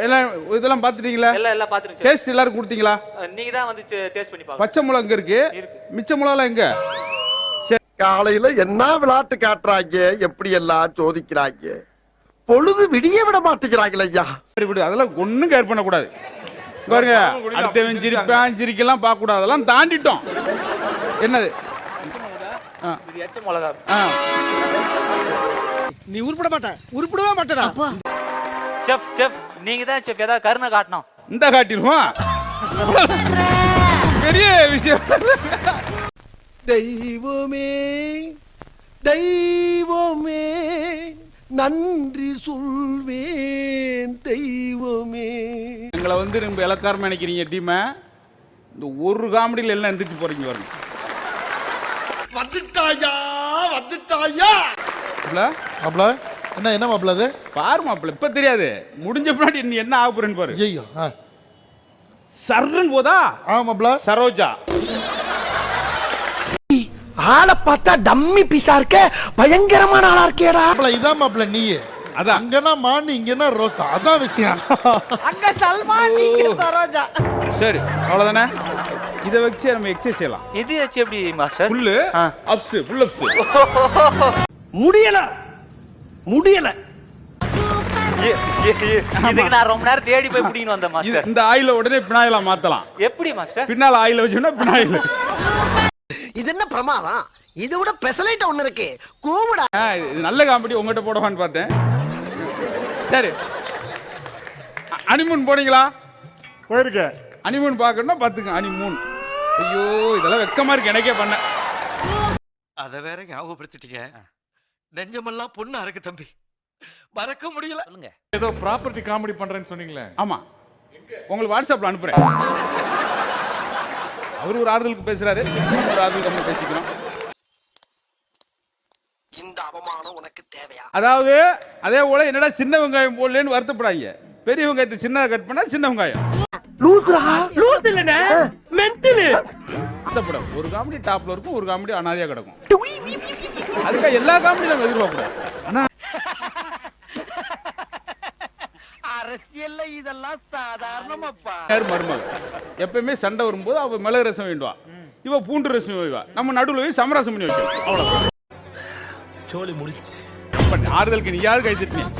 எல்லாம் இதெல்லாம் பார்த்துட்டீங்களா? எல்லாம் பார்த்துருங்க. டேஸ்ட் எல்லாரும் கொடுத்தீங்களா? நீங்க தான் வந்து டேஸ்ட் பண்ணி பாருங்க. பச்சை மிளகா இங்க இருக்கு, மிச்ச மிளகாலாம் எங்க? காலையில என்ன விளையாட்டு காட்டுறாங்க, எப்படி எல்லாம் சோதிக்கிறாங்க, பொழுது விடிய விட மாட்டேங்கிறாங்களே ஐயா. விடு, அதெல்லாம் ஒன்றும் கேர் பண்ணக்கூடாது. பாருங்க, அடுத்தவன் சிரிப்பான் சிரிக்கலாம் பார்க்க கூடாது, அதெல்லாம் தாண்டிட்டோம். என்னது இது எச்ச மிளகா. நீ உருப்படவே மாட்டடா. செஃப் செஃப் நீங்க தான் செஃப். ஏதாவது கருணை காட்டணும். இந்த காட்டிடுவோம், பெரிய விஷயம். தெய்வமே தெய்வமே நன்றி சொல்வேன் தெய்வமே. எங்களை வந்து ரொம்ப இலக்காரமா நினைக்கிறீங்க டீமை. இந்த ஒரு காமெடியில் எல்லாம் எந்திரிச்சு போறீங்க பாருங்க. வந்துட்டாயா வந்துட்டாயா. மாப்ள என்ன மாப்ள அது? பாரு மாப்பிள்ள, இப்ப தெரியாது, முடிஞ்ச பின்னாடி நீ என்ன ஆக போறேன்னு பாரு. ஐயோ சர்ன்னு போதா? மாப்ள சரோஜா ஆளை பார்த்தா டம்மி பீஸா இருக்க, பயங்கரமான ஆளா இருக்கேடா. மாப்ள இதான் மாப்ள நீ. அதான் அங்கனா மான் இங்கனா ரோசா, அதான் விஷயம். அங்க சல்மான் இங்க சரோஜா. சரி, அவ்வளவுதானே. இதை வச்சு நம்ம எக்ஸசைஸ் செய்யலாம். இது வச்சு எப்படி master? Full ups, full ups. முடியல இதுக்கு நான் ரொம்ப நேரம் தேடி போய் பிடிக்கணும் வந்த மாஸ்டர். இந்த ஆயில உடனே பினாயிலா மாத்தலாம். எப்படி மாஸ்டர்? பின்னால ஆயில வச்சோம்னா பினாயில். இது என்ன பிரமாதம்? இது விட பெசலைட் ஒண்ணு இருக்கு, கூவுடா. இது நல்ல காமெடி, உங்ககிட்ட போடுவான்னு பார்த்தேன். சரி, ஹனிமூன் போனீங்களா? போயிருக்கேன். ஹனிமூன் பார்க்கணும்னா பார்த்துங்க, ஹனிமூன். ஐயோ, இதெல்லாம் வெக்கமா இருக்கு எனக்கே பண்ண. அத வேற ஞாபகப்படுத்திட்டீங்க. நெஞ்சமெல்லாம் பொண்ணு அறக்கு தம்பி, மறக்க முடியல. சொல்லுங்க. ஏதோ ப்ராப்பர்ட்டி காமெடி பண்றேன்னு சொன்னீங்களே. ஆமா, உங்களுக்கு வாட்ஸ்அப்ல அனுப்புறேன். அவர் ஒரு ஆறுதலுக்கு பேசுறாரு, ஒரு ஆறுதலுக்கு நம்ம பேசிக்கிறோம். இந்த அவமானம் உனக்கு தேவையா? அதாவது அதே போல என்னடா சின்ன வெங்காயம் போடலன்னு வருத்தப்படாங்க. பெரிய வெங்காயத்தை சின்னதா கட் பண்ணா சின்ன வெங்காயம். லூஸ் இல்லனே, மென்டல். வருத்தப்பட ஒரு காமெடி டாப்ல இருக்கும், ஒரு காமெடி அனாதையா கிடக்கும். அதுக்காக எல்லா காமெடியும் நம்ம எதிர்பார்க்க கூடாது. ஆனா அரசியல்ல இதெல்லாம் சாதாரணமாப்பா. மருமகள் எப்பயுமே சண்டை வரும்போது அவ மிளகு ரசம் வேண்டுவா, இவ பூண்டு ரசம் வைவா. நம்ம நடுவில் போய் சமரசம் பண்ணி வைக்கணும். அவ்வளவு. ஆறுதலுக்கு நீயாவது கை தட்டினீங்க.